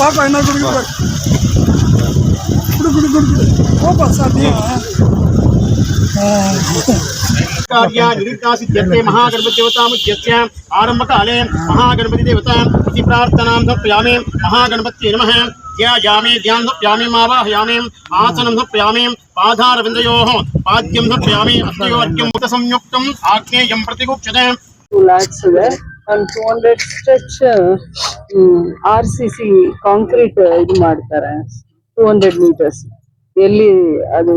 ಪಾಪ ಇನ್ನ ಕುಡಿಬೇಕು ಕುಡಿ ಕುಡಿ ಕುಡಿ ಕುಡಿ ಕೋಪ ಸಾಧ್ಯ महागणपतिदेवतामुच्यस्य आरम्भकाले महागणपतिदेवता इति प्रार्थनां समर्पयामि। महागणपत्यै नमः। ध्यायामि ध्यानं समर्पयामि आवाहयामि आसनं समर्पयामि पादारविन्दयोः पाद्यं समर्पयामि हस्तयोर्घ्यं मुखसंयुक्तम् आग्नेयं प्रतिगुप्यते। 2 lakhs ಇದೆ ಒಂದು 200 ಸ್ಟ್ರೆಚ್ RCC ಕಾಂಕ್ರೀಟ್ ಇದು ಮಾಡ್ತಾರೆ 200 meters ಎಲ್ಲಿ ಅದು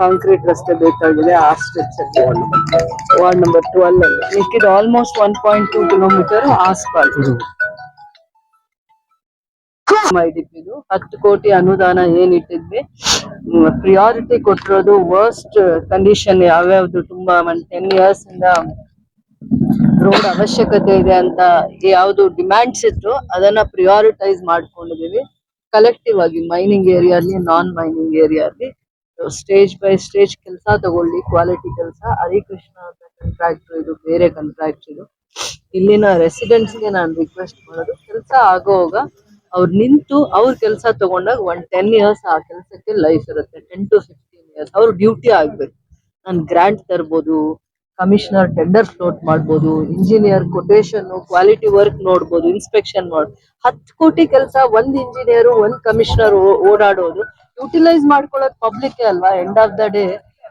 ಕಾಂಕ್ರೀಟ್ ರಸ್ತೆ ಬೇಕಾಗಿದೆ ಆ ಸ್ಟ್ರೆಚ್ ಅಲ್ಲಿ ವಾರ್ಡ್ ನಂಬರ್ 12 ಅಲ್ಲಿ ಮಿಕ್ಕಿದ ಆಲ್ಮೋಸ್ಟ್ 1.2 ಕಿಲೋಮೀಟರ್ ಆಸ್ಫಾಲ್ಟ್ ಇದು 10 ಕೋಟಿ ಅನುದಾನ ಏನಿಟ್ಟಿದ್ವಿ ಪ್ರಿಯಾರಿಟಿ ಕೊಟ್ಟಿರೋದು ವರ್ಸ್ಟ್ ಕಂಡೀಷನ್ ಯಾವ್ಯಾವ್ದು ತುಂಬಾ 10 years ಇಂದ ರೋಡ್ ಅವಶ್ಯಕತೆ ಇದೆ ಅಂತ ಯಾವ್ದು ಡಿಮ್ಯಾಂಡ್ಸ್ ಇತ್ತು ಅದನ್ನ ಪ್ರಿಯಾರಿಟೈಸ್ ಮಾಡ್ಕೊಂಡಿದೀವಿ ಕಲೆಕ್ಟಿವ್ ಆಗಿ ಮೈನಿಂಗ್ ಏರಿಯಾಲಿ ನಾನ್ ಮೈನಿಂಗ್ ಏರಿಯಾಲಿ ಸ್ಟೇಜ್ ಬೈ ಸ್ಟೇಜ್ ಕೆಲಸ ತಗೊಳ್ಳಿ ಕ್ವಾಲಿಟಿ ಕೆಲಸ ಹರಿಕೃಷ್ಣ ಅಂತ ಕಾಂಟ್ರಾಕ್ಟರ್ ಇದು ಬೇರೆ ಕಾಂಟ್ರಾಕ್ಟ್ ಇದು ಇಲ್ಲಿನ ರೆಸಿಡೆಂಟ್ಸ್ ಗೆ ನಾನು ರಿಕ್ವೆಸ್ಟ್ ಮಾಡೋದು ಕೆಲಸ ಆಗೋವಾಗ ಅವ್ರು ನಿಂತು ಅವ್ರ ಕೆಲಸ ತಗೊಂಡಾಗ 10 years ಆ ಕೆಲಸಕ್ಕೆ ಲೈಫ್ ಇರುತ್ತೆ 10 to 15 years ಅವ್ರ ಡ್ಯೂಟಿ ಆಗ್ಬೇಕು ನಾನು ಗ್ರಾಂಟ್ ತರ್ಬೋದು ಕಮಿಷನರ್ ಟೆಂಡರ್ ಫ್ಲೋಟ್ ಮಾಡ್ಬೋದು ಇಂಜಿನಿಯರ್ ಕೊಟೇಶನ್ ಕ್ವಾಲಿಟಿ ವರ್ಕ್ ನೋಡ್ಬೋದು ಇನ್ಸ್ಪೆಕ್ಷನ್ ಮಾಡಿ 10 ಕೋಟಿ ಕೆಲಸ ಒಂದ್ ಇಂಜಿನಿಯರ್ ಒಂದ್ ಕಮಿಷನರ್ ಓಡಾಡೋದು ಯುಟಿಲೈಸ್ ಮಾಡ್ಕೊಳ್ಳೋದು ಪಬ್ಲಿಕ್ ಅಲ್ವಾ end of the day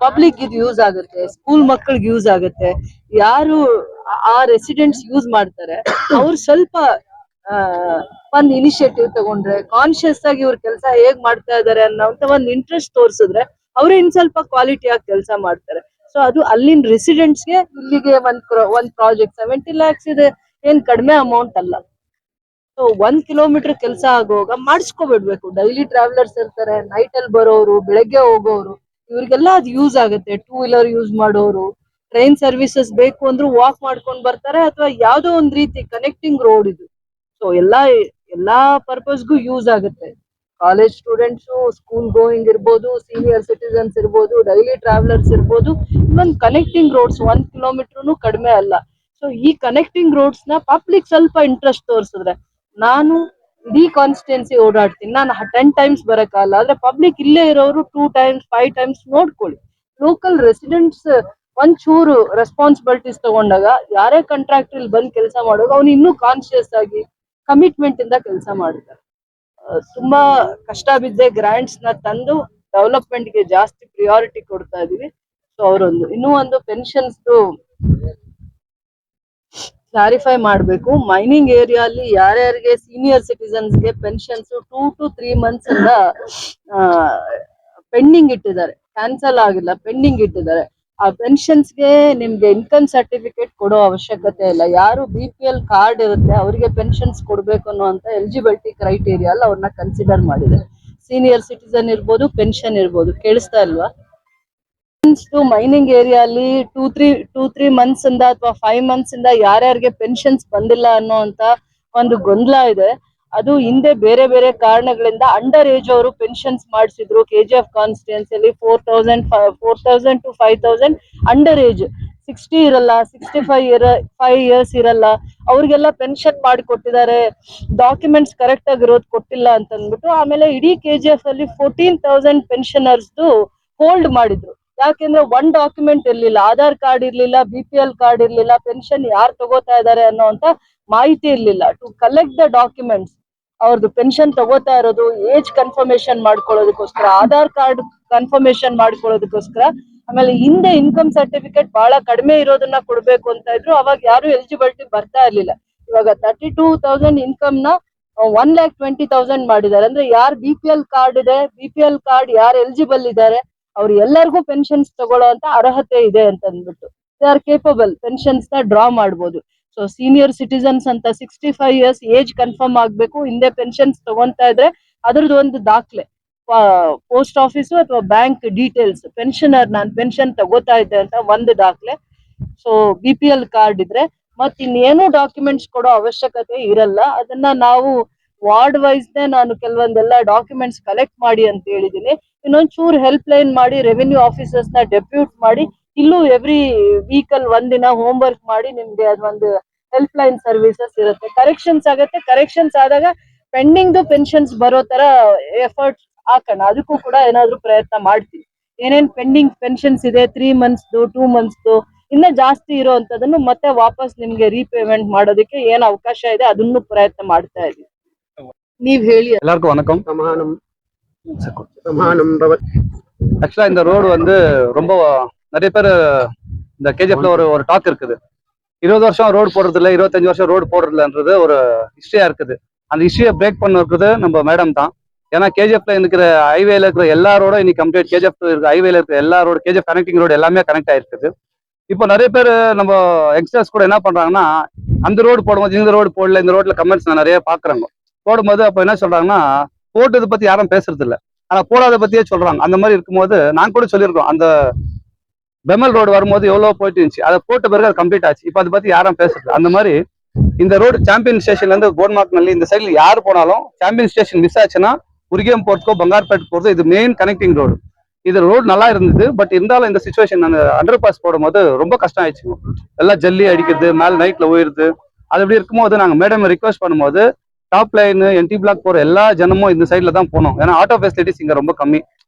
public ಇದು ಯೂಸ್ ಆಗುತ್ತೆ ಸ್ಕೂಲ್ ಮಕ್ಕಳಿಗೆ ಯೂಸ್ ಆಗುತ್ತೆ ಯಾರು ಆ ರೆಸಿಡೆಂಟ್ಸ್ ಯೂಸ್ ಮಾಡ್ತಾರೆ ಅವ್ರು ಸ್ವಲ್ಪ ಒಂದ್ ಇನಿಷಿಯೇಟಿವ್ ತಗೊಂಡ್ರೆ ಕಾನ್ಶಿಯಸ್ ಆಗಿ ಇವ್ರ ಕೆಲಸ ಹೇಗ್ ಮಾಡ್ತಾ ಇದಾರೆ ಅನ್ನೋಂತ ಒಂದ್ ಇಂಟ್ರೆಸ್ಟ್ ತೋರ್ಸಿದ್ರೆ ಅವ್ರು ಇನ್ ಸ್ವಲ್ಪ ಕ್ವಾಲಿಟಿ ಆಗಿ ಕೆಲಸ ಮಾಡ್ತಾರೆ ಸೊ ಅದು ಅಲ್ಲಿನ ರೆಸಿಡೆಂಟ್ಸ್ ಗೆ ಇಲ್ಲಿಗೆ ಒಂದ್ ಪ್ರಾಜೆಕ್ಟ್ 70 lakhs ಇದೆ ಏನ್ ಕಡಿಮೆ ಅಮೌಂಟ್ ಅಲ್ಲ ಸೊ 1 kilometer ಕೆಲಸ ಆಗೋವಾಗ ಮಾಡಿಸ್ಕೊಬಿಡ್ಬೇಕು ಡೈಲಿ ಟ್ರಾವೆಲರ್ಸ್ ಇರ್ತಾರೆ ನೈಟ್ ಅಲ್ಲಿ ಬರೋರು ಬೆಳಗ್ಗೆ ಹೋಗೋರು ಇವ್ರಿಗೆಲ್ಲ ಅದು ಯೂಸ್ ಆಗುತ್ತೆ 2 wheeler ಯೂಸ್ ಮಾಡೋರು ಟ್ರೈನ್ ಸರ್ವಿಸಸ್ ಬೇಕು ಅಂದ್ರೂ ವಾಕ್ ಮಾಡ್ಕೊಂಡ್ ಬರ್ತಾರೆ ಅಥವಾ ಯಾವ್ದೋ ಒಂದ್ ರೀತಿ ಕನೆಕ್ಟಿಂಗ್ ರೋಡ್ ಇದು ಸೊ ಎಲ್ಲಾ ಪರ್ಪಸ್ಗೂ ಯೂಸ್ ಆಗುತ್ತೆ ಕಾಲೇಜ್ ಸ್ಟೂಡೆಂಟ್ಸ್ ಸ್ಕೂಲ್ ಗೋಯಿಂಗ್ ಇರ್ಬೋದು ಸೀನಿಯರ್ ಸಿಟಿಸನ್ಸ್ ಇರ್ಬೋದು ಡೈಲಿ ಟ್ರಾವೆಲರ್ಸ್ ಇರ್ಬೋದು ಇನ್ನೊಂದು ಕನೆಕ್ಟಿಂಗ್ ರೋಡ್ಸ್ 1 kilometer ಕಡಿಮೆ ಅಲ್ಲ ಸೊ ಈ ಕನೆಕ್ಟಿಂಗ್ ರೋಡ್ಸ್ ನ ಪಬ್ಲಿಕ್ ಸ್ವಲ್ಪ ಇಂಟ್ರೆಸ್ಟ್ ತೋರಿಸಿದ್ರೆ ನಾನು ಇಡೀ ಕಾನ್ಸ್ಟಿಟ್ಯೂನ್ಸಿ ಓಡಾಡ್ತೀನಿ ನಾನು 10 times ಬರಕ್ಕಾಗಲ್ಲ ಆದ್ರೆ ಪಬ್ಲಿಕ್ ಇಲ್ಲೇ ಇರೋರು 2 times 5 times ನೋಡ್ಕೊಳ್ಳಿ ಲೋಕಲ್ ರೆಸಿಡೆಂಟ್ಸ್ ಒಂಚೂರು ರೆಸ್ಪಾನ್ಸಿಬಿಲಿಟೀಸ್ ತಗೊಂಡಾಗ ಯಾರೇ ಕಾಂಟ್ರಾಕ್ಟರ್ ಇಲ್ಲಿ ಬಂದ್ ಕೆಲಸ ಮಾಡುವಾಗ ಅವ್ನು ಇನ್ನೂ ಕಾನ್ಶಿಯಸ್ ಆಗಿ ಕಮಿಟ್ಮೆಂಟ್ ಇಂದ ಕೆಲಸ ಮಾಡ್ತಾರೆ ತುಂಬಾ ಕಷ್ಟ ಬಿದ್ದೆ ಗ್ರಾಂಟ್ಸ್ ನ ತಂದು ಡೆವಲಪ್ಮೆಂಟ್ ಗೆ ಜಾಸ್ತಿ ಪ್ರಿಯಾರಿಟಿ ಕೊಡ್ತಾ ಇದೀವಿ ಸೊ ಅವರೊಂದು ಇನ್ನೂ ಒಂದು ಪೆನ್ಷನ್ಸ್ ಕ್ಲಾರಿಫೈ ಮಾಡ್ಬೇಕು ಮೈನಿಂಗ್ ಏರಿಯಾ ಅಲ್ಲಿ ಯಾರ್ಯಾರಿಗೆ ಸೀನಿಯರ್ ಸಿಟಿಸನ್ಸ್ ಗೆ ಪೆನ್ಷನ್ಸ್ 2 to 3 months ಇಂದ ಪೆಂಡಿಂಗ್ ಇಟ್ಟಿದ್ದಾರೆ ಕ್ಯಾನ್ಸಲ್ ಆಗಿಲ್ಲ ಪೆಂಡಿಂಗ್ ಇಟ್ಟಿದ್ದಾರೆ ಆ ಪೆನ್ಷನ್ಸ್ ಗೆ ನಿಮ್ಗೆ ಇನ್ಕಮ್ ಸರ್ಟಿಫಿಕೇಟ್ ಕೊಡೋ ಅವಶ್ಯಕತೆ ಇಲ್ಲ ಯಾರು BPL ಕಾರ್ಡ್ ಇರುತ್ತೆ ಅವರಿಗೆ ಪೆನ್ಷನ್ಸ್ ಕೊಡ್ಬೇಕು ಅನ್ನುವಂತ ಎಲಿಜಿಬಿಲಿಟಿ ಕ್ರೈಟೀರಿಯಾ ಅಲ್ಲಿ ಅವ್ರನ್ನ ಕನ್ಸಿಡರ್ ಮಾಡಿದೆ ಸೀನಿಯರ್ ಸಿಟಿಸನ್ ಇರ್ಬೋದು ಪೆನ್ಷನ್ ಇರ್ಬೋದು ಕೇಳಿಸ್ತಾ ಇಲ್ವಾ ಮೈನಿಂಗ್ ಏರಿಯಾ ಅಲ್ಲಿ 2-3 months ಇಂದ ಅಥವಾ 5 months ಇಂದ ಯಾರ್ಯಾರಿಗೆ ಪೆನ್ಷನ್ಸ್ ಬಂದಿಲ್ಲ ಅನ್ನೋಂತ ಒಂದು ಗೊಂದಲ ಇದೆ ಅದು ಹಿಂದೆ ಬೇರೆ ಬೇರೆ ಕಾರಣಗಳಿಂದ ಅಂಡರ್ ಏಜ್ ಅವರು ಪೆನ್ಷನ್ಸ್ ಮಾಡಿಸಿದ್ರು KGF ಕಾನ್ಸ್ಟಿಟ್ಯೂನ್ಸಿಯಲ್ಲಿ 4,000 to 5,000 ಅಂಡರ್ ಏಜ್ 60 ಇರಲ್ಲ 65 years ಇರಲ್ಲ ಅವ್ರಿಗೆಲ್ಲ ಪೆನ್ಷನ್ ಮಾಡಿ ಕೊಟ್ಟಿದ್ದಾರೆ ಡಾಕ್ಯುಮೆಂಟ್ಸ್ ಕರೆಕ್ಟ್ ಆಗಿರೋದು ಕೊಟ್ಟಿಲ್ಲ ಅಂತ ಅಂದ್ಬಿಟ್ಟು ಆಮೇಲೆ ಇಡೀ KGF ಅಲ್ಲಿ 14,000 ಪೆನ್ಷನರ್ಸ್ ಹೋಲ್ಡ್ ಮಾಡಿದ್ರು ಯಾಕೆಂದ್ರೆ ಒಂದ್ ಡಾಕ್ಯುಮೆಂಟ್ ಇರ್ಲಿಲ್ಲ ಆಧಾರ್ ಕಾರ್ಡ್ ಇರ್ಲಿಲ್ಲ BPL ಕಾರ್ಡ್ ಇರ್ಲಿಲ್ಲ ಪೆನ್ಷನ್ ಯಾರು ತಗೋತಾ ಇದಾರೆ ಅನ್ನೋಂತ ಮಾಹಿತಿ ಇರ್ಲಿಲ್ಲ ಟು ಕಲೆಕ್ಟ್ ದ ಡಾಕ್ಯುಮೆಂಟ್ಸ್ ಅವ್ರದ್ದು ಪೆನ್ಷನ್ ತಗೋತಾ ಇರೋದು ಏಜ್ ಕನ್ಫರ್ಮೇಶನ್ ಮಾಡ್ಕೊಳ್ಳೋದಕ್ಕೋಸ್ಕರ ಆಧಾರ್ ಕಾರ್ಡ್ ಕನ್ಫರ್ಮೇಶನ್ ಮಾಡ್ಕೊಳ್ಳೋದಕ್ಕೋಸ್ಕರ ಆಮೇಲೆ ಹಿಂದೆ ಇನ್ಕಮ್ ಸರ್ಟಿಫಿಕೇಟ್ ಬಹಳ ಕಡಿಮೆ ಇರೋದನ್ನ ಕೊಡ್ಬೇಕು ಅಂತ ಇದ್ರು ಅವಾಗ ಯಾರು ಎಲಿಜಿಬಿಲಿಟಿ ಬರ್ತಾ ಇರ್ಲಿಲ್ಲ ಇವಾಗ 32,000 ಇನ್ಕಮ್ ನ 1,20,000 ಮಾಡಿದ್ದಾರೆ ಅಂದ್ರೆ ಯಾರು BPL ಕಾರ್ಡ್ ಇದೆ BPL ಕಾರ್ಡ್ ಯಾರು ಎಲಿಜಿಬಲ್ ಇದ್ದಾರೆ ಅವ್ರು ಎಲ್ಲರಿಗೂ ಪೆನ್ಷನ್ಸ್ ತಗೊಳ್ಳೋ ಅಂತ ಅರ್ಹತೆ ಇದೆ ಅಂತ ಅಂದ್ಬಿಟ್ಟು ದೇ ಆರ್ ಕೇಪಬಲ್ ಪೆನ್ಷನ್ಸ್ ನ ಡ್ರಾ ಮಾಡ್ಬೋದು ಸೊ ಸೀನಿಯರ್ ಸಿಟಿಸನ್ಸ್ ಅಂತ 65 years ಏಜ್ ಕನ್ಫರ್ಮ್ ಆಗ್ಬೇಕು ಹಿಂದೆ ಪೆನ್ಷನ್ಸ್ ತಗೊಂತಾ ಇದ್ರೆ ಅದ್ರದ್ದು ಒಂದು ದಾಖಲೆ ಪೋಸ್ಟ್ ಆಫೀಸು ಅಥವಾ ಬ್ಯಾಂಕ್ ಡೀಟೇಲ್ಸ್ ಪೆನ್ಷನರ್ ನಾನು ಪೆನ್ಷನ್ ತಗೋತಾ ಇದ್ದೆ ಅಂತ ಒಂದು ದಾಖಲೆ ಸೊ BPL ಕಾರ್ಡ್ ಇದ್ರೆ ಮತ್ ಇನ್ನೇನು ಡಾಕ್ಯುಮೆಂಟ್ಸ್ ಕೊಡೋ ಅವಶ್ಯಕತೆ ಇರಲ್ಲ ಅದನ್ನ ನಾವು ವಾರ್ಡ್ ವೈಸ್ ನಾನು ಕೆಲವೊಂದೆಲ್ಲ ಡಾಕ್ಯುಮೆಂಟ್ಸ್ ಕಲೆಕ್ಟ್ ಮಾಡಿ ಅಂತ ಹೇಳಿದೀನಿ ಇನ್ನೊಂಚೂರು ಹೆಲ್ಪ್ ಲೈನ್ ಮಾಡಿ ರೆವಿನ್ಯೂ ಆಫೀಸರ್ಸ್ ನ ಡೆಪ್ಯೂಟ್ ಮಾಡಿ ಇಲ್ಲೂ ಎವ್ರಿ ವೀಕಲ್ ಒಂದಿನ ಹೋಮ್ ವರ್ಕ್ ಮಾಡಿ ನಿಮ್ಗೆ ಅದೊಂದು ಹೆಲ್ಪ್ ಲೈನ್ ಸರ್ವಿಸಸ್ ಇರುತ್ತೆ. ಕರೆಕ್ಷನ್ಸ್ ಆಗುತ್ತೆ, ಕರೆಕ್ಷನ್ಸ್ ಆದಾಗ ಪೆಂಡಿಂಗ್ ಪೆನ್ಷನ್ಸ್ ಬರೋ ತರ ಎಫರ್ಟ್ಸ್ ಹಾಕೋಣ. ಅದಕ್ಕೂ ಕೂಡ ಏನಾದ್ರು ಪ್ರಯತ್ನ ಮಾಡ್ತೀವಿ. ಏನೇನ್ ಪೆಂಡಿಂಗ್ ಪೆನ್ಷನ್ಸ್ ಇದೆ 3 months 2 months ಇನ್ನ ಜಾಸ್ತಿ ಇರೋಂಥದನ್ನು ಮತ್ತೆ ವಾಪಸ್ ನಿಮ್ಗೆ ರೀಪೇಮೆಂಟ್ ಮಾಡೋದಕ್ಕೆ ಏನ್ ಅವಕಾಶ ಇದೆ ಅದನ್ನು ಪ್ರಯತ್ನ ಮಾಡ್ತಾ ಇದೀವಿ. ನೀವ್ ಹೇಳಿ. எல்லாருக்கும் வணக்கம். ஆக்சுவலா இந்த ரோடு வந்து ரொம்ப நிறைய பேர் இந்த கேஜிஎஃப்ல ஒரு டாக் இருக்குது. 20 வருஷம் ரோடு போடுறது இல்லை, 25 வருஷம் ரோடு போடுறதுலன்றது ஒரு ஹிஸ்டரியா இருக்குது. அந்த ஹிஸ்டரியை பிரேக் பண்ண இருக்குது நம்ம மேடம் தான். ஏன்னா கேஜிஎஃப்ல இருக்கிற ஹைவேல இருக்கிற எல்லா ரோடும் இன்னைக்கு கம்ப்ளீட், கேஜிஎஃப் இருக்கிற ஹைவேல இருக்கிற எல்லா ரோடு, கேஜிஎஃப் கனெக்டிங் ரோடு எல்லாமே கனெக்ட் ஆயிருக்குது. இப்போ நிறைய பேர் நம்ம யங்ஸ்டர்ஸ் கூட என்ன பண்றாங்கன்னா, அந்த ரோடு போடும்போது இந்த ரோடு போடல, இந்த ரோட்ல கமெண்ட்ஸ் நான் நிறைய பாக்குறாங்க. போடும்போது அப்ப என்ன சொல்றாங்கன்னா, போட்டதை பத்தி யாரும் பேசுறது இல்லை, ஆனா போடாத பத்தியே சொல்றாங்க. அந்த மாதிரி இருக்கும்போது நாங்க கூட சொல்லியிருக்கோம், அந்த பெமல் ரோடு வரும்போது எவ்வளவு போயிட்டு இருந்துச்சு, அதை போட்ட பிறகு அது கம்ப்ளீட் ஆச்சு. இப்போ அதை பத்தி யாரும் பேசுறது. அந்த மாதிரி இந்த ரோடு சாம்பியன் ஸ்டேஷன்ல இருந்து கோட்மார்க் நல்லி இந்த சைட்ல யாரு போனாலும் சாம்பியன் ஸ்டேஷன் மிஸ் ஆச்சுன்னா உரியம் போறதுக்கோ பங்கார்பேட் போறதோ இது மெயின் கனெக்டிங் ரோடு. இது ரோடு நல்லா இருந்தது. பட் இருந்தாலும் இந்த சுச்சுவேஷன் அந்த அண்டர் பாஸ் போடும்போது ரொம்ப கஷ்டம் ஆயிடுச்சு. எல்லாம் ஜல்லி அடிக்கிறது, மேல நைட்ல உயிர்து. அது எப்படி இருக்கும்போது நாங்க மேடம் ரிக்வஸ்ட் பண்ணும்போது டாப் லைன் என்டி பிளாக் போற எல்லா ஜனமும் இந்த சைட்ல தான் போனோம். ஏன்னா ஆட்டோ ஃபெசிலிட்டிஸ் இங்க ரொம்ப கம்மி.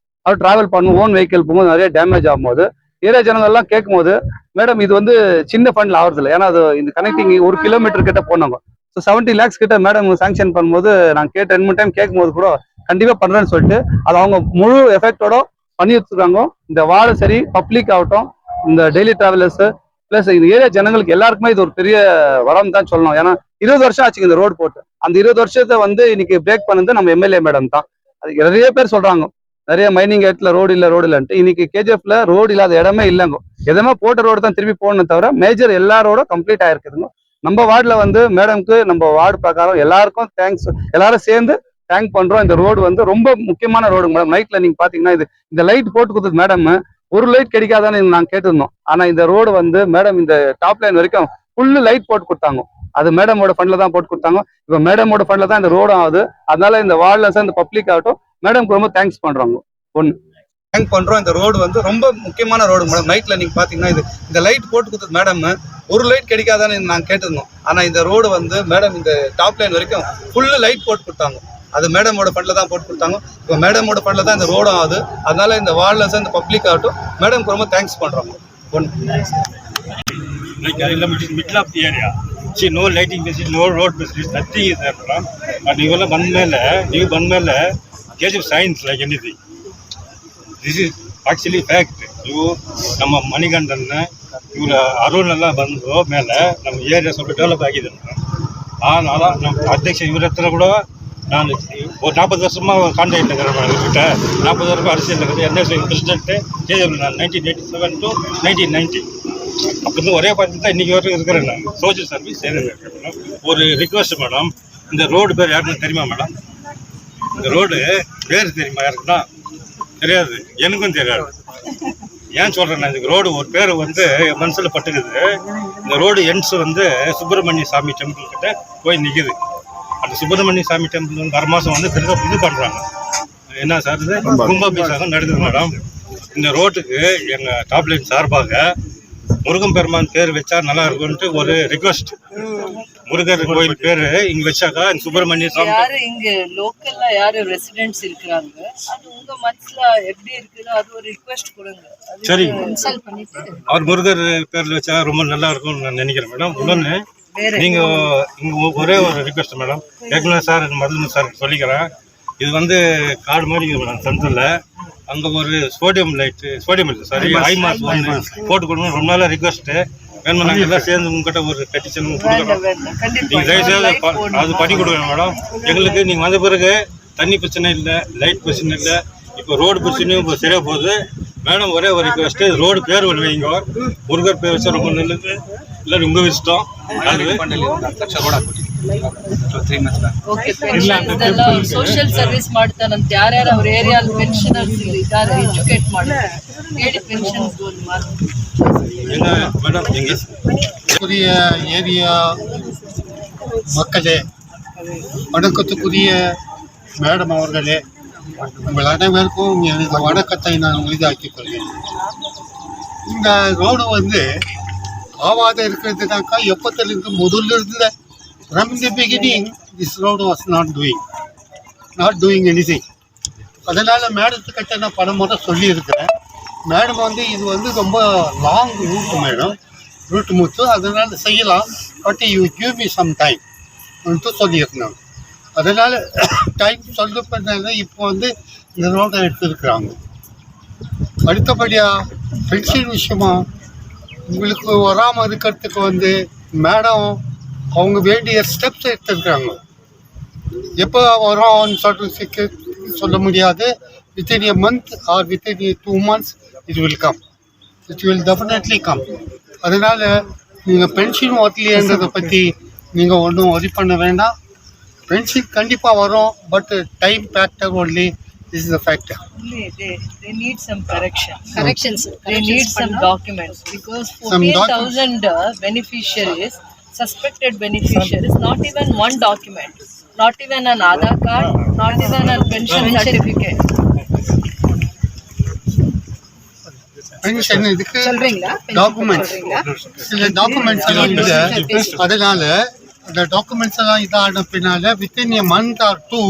அவர் டிராவல் பண்ணும் ஓன் வெஹிக்கிள் போகும்போது நிறைய டேமேஜ் ஆகும்போது ஏரியா ஜனங்கள் எல்லாம் கேட்கும் போது, மேடம் இது வந்து சின்ன ஃபண்ட்ல ஆகுறது இல்லை, ஏன்னா அது இந்த கனெக்டிங் 1 கிலோமீட்டர் கிட்ட போனாங்க. ஸோ 70 lakhs கிட்ட மேடம் சாங்ஷன் பண்ணும்போது நான் கேட்டு 2 3 டைம் கேட்கும் போது கூட கண்டிப்பா பண்றேன்னு சொல்லிட்டு அது அவங்க முழு எஃபெக்டோட பண்ணி வச்சுருக்காங்க. இந்த வார்டு சரி, பப்ளிக் ஆகட்டும், இந்த டெய்லி டிராவலர்ஸ் பிளஸ் இந்த ஏரியா ஜனங்களுக்கு எல்லாருக்குமே இது ஒரு பெரிய வரம் தான் சொல்லணும். ஏன்னா 20 வருஷம் ஆச்சுங்க இந்த ரோடு போட்டு. அந்த 20 வருஷத்தை வந்து இன்னைக்கு பிரேக் பண்ணது நம்ம எம்எல்ஏ மேடம் தான். அது நிறைய பேர் சொல்றாங்க, நிறைய மைனிங் ஏட்ல ரோடு இல்லைன்ட்டு. இன்னைக்கு கேஜிஎஃப்ல ரோடு இல்லாத இடமே இல்லைங்க. எதுவுமே போட்ட ரோடு தான் திருப்பி போடணும் தவிர மேஜர் எல்லா ரோடும் கம்ப்ளீட் ஆயிருக்குதுங்க. நம்ம வார்டுல வந்து மேடம்க்கு நம்ம வார்டு பிரகாரம் எல்லாருக்கும் தேங்க்ஸ், எல்லாரும் சேர்ந்து தேங்க் பண்றோம். இந்த ரோடு வந்து ரொம்ப முக்கியமான ரோடு மேடம். நைட்ல நீங்க பாத்தீங்கன்னா இது இந்த லைட் போட்டு கொடுத்தது மேடம். ஒரு லைட் கிடைக்காதான்னு நாங்க கேட்டிருந்தோம். ஆனா இந்த ரோடு வந்து மேடம் இந்த டாப் லைன் வரைக்கும் ஃபுல்லு லைட் போட்டு கொடுத்தாங்க. அது மேடமோட ஃபண்ட்ல தான் போட்டு கொடுத்தாங்க. இப்ப மேடமோட ஃபண்ட்ல தான் இந்த ரோடும் ஆகுது. அதனால இந்த வார்டுல இந்த பப்ளிக் ஆகட்டும் மேடம்க்கு ரொம்ப தேங்க்ஸ் பண்றாங்க. தேங்க் பண்றோம். இந்த ரோடு வந்து ரொம்ப முக்கியமான ரோடு மேடம். நைட்ல நீங்க பாத்தீங்கன்னா இது இந்த லைட் போட்டு கொடுத்தது மேடம். ஒரு லைட் கிடைக்காதான்னு நாங்க கேட்டிருந்தோம். ஆனா இந்த ரோடு வந்து மேடம் இந்த டாப் லைன் வரைக்கும் ஃபுல்லு லைட் போட்டு கொடுத்தாங்க. அது மேடமோட ஃபண்ட்ல தான் போட்டு கொடுத்தாங்க. இப்போ மேடமோட ஃபண்ட்ல தான் இந்த ரோடும் ஆகுது. அதனால இந்த வார்டுல இந்த பப்ளிக் ஆகட்டும் மேடம்க்கு ரொம்ப தேங்க்ஸ் பண்றோம். Like in the middle of the area. See, no lighting facility, no road facilities, nothing is there, madam. And you will one mele, catch of signs like anything. This is actually fact. You, ನಮ್ಮ ಮಣಿಗಂಡನ್ನ ಇವ್ರ ಅರುಣೆಲ್ಲ ಬಂದು ಮೇಲೆ ನಮ್ಮ area ಸ್ವಲ್ಪ develop ಆಗಿದೆ. ಆನಾಲ ನಮ್ಮ ಅಧ್ಯಕ್ಷ ಇವ್ರ ಹತ್ರ ಕೂಡ ನಾನು 40 வருஷமாக கான்டாக்ட் இருக்கிற 40 வருஷம் அரசியல் இருக்குது. என்எஸ்ஐ பிரசிடென்ட் கேஜிஎஃப் நான் 1987 to 1990 அப்படி ஒரே பார்த்து தான் இன்னைக்கு வரைக்கும் இருக்கிறேன். நான் சோஷியல் சர்வீஸ் செய்கிறேன். ஒரு ரிக்வஸ்ட் மேடம், இந்த ரோடு பேர் யாருன்னு தெரியுமா மேடம்? இந்த ரோடு பேர் தெரியுமா யாருக்குன்னா? தெரியாது, எனக்கும் தெரியாது. ஏன் சொல்கிறேன்னா, இந்த ரோடு ஒரு பேர் வந்து என் மனசில் பட்டுக்குது. இந்த ரோடு எண்ட்ஸ் வந்து சுப்பிரமணிய சாமி டெம்பிள் கிட்ட போய் நிற்குது. அந்த சுப்பிரமணிய சாமி டெம்பிள் வந்து வர மாதம் வந்து பெருசாக இது பண்ணுறாங்க. என்ன சார் இது கும்பாபிஷேகம் நடக்குது மேடம். இந்த ரோட்டுக்கு எங்கள் டாப் லைன் சார்பாக முருகன் பெருமான் பேர் வச்சா நல்லா இருக்கும்ட்டு ஒரு ரிக்வெஸ்ட். முருகர் கோயில் பேரு இங்க வச்சாக்கா சுப்பிரமணிய சாமி யாரு இங்க லோக்கல்ல யாரு ரெசிடென்ட்ஸ் இருக்காங்க, அது உங்க மனசுல எப்படி இருக்குதோ அது ஒரு ரிக்வெஸ்ட் கொடுங்க. சரி, அவர் முருகர் பேர்ல வச்சா ரொம்ப நல்லா இருக்கும்னு நான் நினைக்கிறேன் மேடம். இன்னொன்னு நீங்க இங்க ஒரே ஒரு ரிக்வெஸ்ட் மேடம், ஏற்கனவே சார் மருந்து சார் சொல்லிக்கிறேன். இது வந்து கார்டு மாதிரி மேடம் சென்டர்ல அங்கே ஒரு சோடியம் இல்லை சாரி ஐமாஸ் ஒன்று போட்டு கொடுக்கணும். ரொம்ப நாளாக ரிக்வெஸ்ட்டு வேணுமா, நாங்கள் எல்லாம் சேர்ந்து உங்ககிட்ட ஒரு பெட்டிஷன் கொடுக்குறோம். நீங்கள் தயவுசெய்து அது பண்ணி கொடுக்கணும் மேடம். எங்களுக்கு நீங்கள் வந்த பிறகு தண்ணி பிரச்சனை இல்லை, லைட் பிரச்சனை இல்லை, இப்போ ரோடு பிரச்சனையும் இப்போ சரியாக போகுது மேடம். ஒரே ஒரு ரிக்வெஸ்ட்டு, ரோடு பேர் ஒன்று வைங்க, முருகர் பேர் வச்சா ரொம்ப நல்லது. இல்லை உங்கள் இஷ்டம். ಸೋಷಿಯಲ್ ಸರ್ವಿಸ್ ಮಾಡ್ತಾನಂತ ಯಾರ್ಯಾರು ಅವ್ರ ಏರಿಯಾಲ್ ಪೆನ್ಷನರ್ಸ್ ಇದ್ದಾರೆ ಎಜುಕೇಟ್ ಮಾಡ್ತಾರೆ ಹೇಳಿ ಪೆನ್ಷನ್ಸ್ மேடம். எங்க புதிய ஏரியா மக்களே, வணக்கத்துக்குரிய மேடம் அவர்களே, உங்கள் அனைவருக்கும் எனது வணக்கத்தை நான் உரிதாக்கிக் கொள்கிறேன். இந்த ரோடு வந்து ஆவாத இருக்கிறதுனாக்கா எப்போத்திலிருந்து முதல்ல இருந்த from the beginning this road was not doing anything. அதனால் மேடத்துக்கிட்ட நான் பல முறை சொல்லியிருக்கிறேன். மேடம் வந்து இது வந்து ரொம்ப லாங் ரூட் முத்து, அதனால் செய்யலாம், but you give me some time சொல்லியிருந்தாங்க. அதனால் டைம் சொல்லப்பட்டனால இப்போ வந்து இந்த ரோட்டை எடுத்துருக்குறாங்க. அடுத்தபடியாக பென்ஷன் விஷயமா உங்களுக்கு வராமல் இருக்கிறதுக்கு வந்து மேடம் அவங்க வேண்டிய ஸ்டெப்ஸ் எடுத்துருக்குறாங்க. எப்போ வரோம்னு சொல்லிட்டு சொல்ல முடியாது. Within a month or within 2 months it will come. It will definitely come. அதனால் நீங்கள் பென்ஷன் வரலையன்றதை பற்றி நீங்கள் ஒன்றும் ஒரி பண்ண வேண்டாம். பென்ஷன் கண்டிப்பாக வரும், but time factor only is the factor. They need some corrections. They need some documents because 14,000 beneficiaries, suspected beneficiaries, not even one document, not even an Aadhaar card, not even a pension certificate. Pension இதுக்கு documents, சில documents எல்லாம் இருக்குது. அதனால் அந்த documents எல்லாம் இதான பின்னால் within a month or 2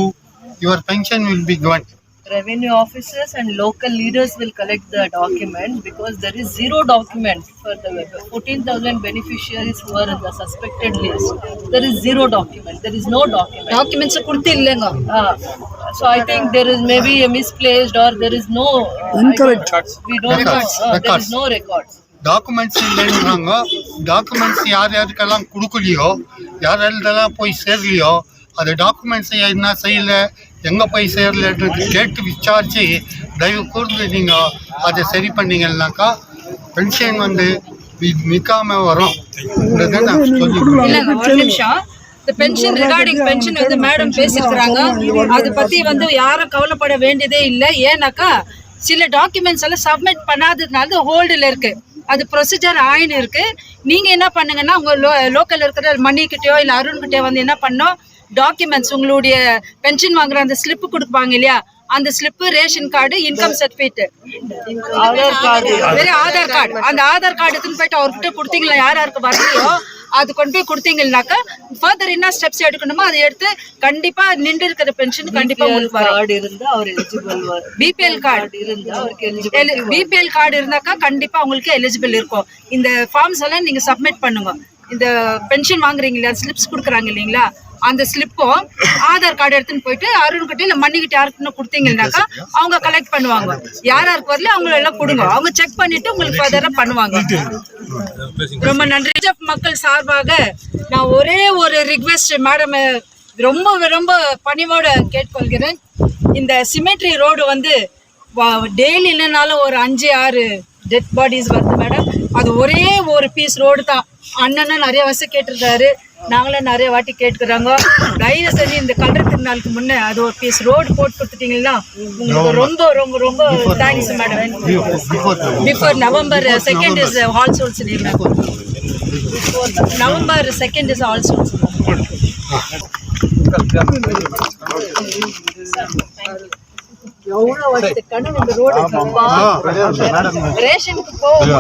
your pension will be given. Revenue officers and local leaders will collect the documents because there is zero document for the 14,000 beneficiaries who are in the suspected list. There is zero document. There is no document. Documents கொடுத்தில்லைங்க. So I think there is maybe a misplaced or there is no Incorrect. We don't Records. there is no records. Documents இல்லைன்றாங்க. Documents யார் யாருக்கெல்லாம் கொடுக்கலையோ, யாரெல்லாம் போய் சேரலையோ, அது டாக்குமெண்ட்ஸை என்ன செய்யலை, எங்கே போய் சேரலன்றது கேட்டு விசாரித்து தயவு கூர்ந்து நீங்கள் அதை சரி பண்ணீங்கன்னாக்கா பென்ஷன் வந்து நிற்காம வரும். நான் இல்லைங்க, ஒரு நிமிஷம். இந்த பென்ஷன் ரிகார்டிங் பென்ஷன் வந்து மேடம் பேசியிருக்கிறாங்க. அதை பற்றி வந்து யாரும் கவலைப்பட வேண்டியதே இல்லை. ஏன்னாக்கா சில டாக்குமெண்ட்ஸ் எல்லாம் சப்மிட் பண்ணாததுனால ஹோல்டில் இருக்கு. அது ப்ரொசீஜர் ஆயின்னு இருக்கு. நீங்க என்ன பண்ணுங்கன்னா உங்க லோக்கல் இருக்கிற மணிக்கிட்டயோ இல்லை அருண்கிட்டயோ வந்து என்ன பண்ணோம், டாக்குமெண்ட்ஸ் உங்களுடைய பென்ஷன் வாங்குற அந்த ஸ்லிப்பு கொடுப்பாங்க இல்லையா, அந்த slip, ration card, income certificate, Aadhaar card, Aadhaar card, அந்த ஆதார் கார்டு எடுத்துன்னு போயிட்டு அவர்கிட்ட கொடுத்தீங்களா, யார் யாருக்கு வரலையோ அது கொண்டு போய் கொடுத்தீங்கன்னாக்கா ஃபர்தர் என்ன ஸ்டெப்ஸ் எடுக்கணுமோ அதை எடுத்து கண்டிப்பா நின்று இருக்கிற பென்ஷன் கண்டிப்பா உங்களுக்கு கார்டு இருந்தா அவர் எலிஜிபிள். பிபிஎல் கார்டு இருந்தா அவருக்கு எலிஜிபிள். பிபிஎல் கார்டு இருந்தாக்கா கண்டிப்பா உங்களுக்கு எலிஜிபிள் இருக்கும். இந்த ஃபார்ம்ஸ் எல்லாம் நீங்க சப்மிட் பண்ணுங்க. இந்த பென்ஷன் வாங்குறீங்க இல்லையா, ஸ்லிப்ஸ் கொடுக்குறாங்க இல்லைங்களா, அந்த ஸ்லிப்போ ஆதார் கார்டு எடுத்துன்னு போயிட்டு அருண்கிட்ட இல்லை மண்ணிக்கிட்ட யாருக்குன்னு கொடுத்தீங்கன்னாக்கா அவங்க கலெக்ட் பண்ணுவாங்க. யார் யாருக்கு வரல அவங்கள எல்லாம் கொடுங்க, அவங்க செக் பண்ணிட்டு உங்களுக்கு ஃபர்தரா பண்ணுவாங்க. ரொம்ப நன்றி. மக்கள் சார்பாக நான் ஒரே ஒரு ரிக்வெஸ்ட் மேடம், ரொம்ப ரொம்ப பணிவோட கேட்டுக்கொள்கிறேன். இந்த சிமெட்ரி ரோடு வந்து டெய்லி இல்லைனாலும் ஒரு 5-6 டெட் பாடிஸ் வருது மேடம். அது ஒரே ஒரு பீஸ் ரோடு தான். அண்ணனும் நிறைய வருஷம் கேட்டிருக்காரு, நாங்களும் நிறைய வாட்டி கேட்டுக்கிறாங்க. தயவு செஞ்சு இந்த கலர் திருநாளுக்கு முன்னே அது ஒரு பீஸ் ரோடு போட்டு கொடுத்துட்டீங்கன்னா உங்களுக்கு ரொம்ப ரொம்ப ரொம்ப thanks madam. Before November 2nd is all souls day ma'am. November 2nd is all souls. எவ்வளோ வருஷத்து கனவு இந்த ரோடு ரேஷனுக்கு போகும்.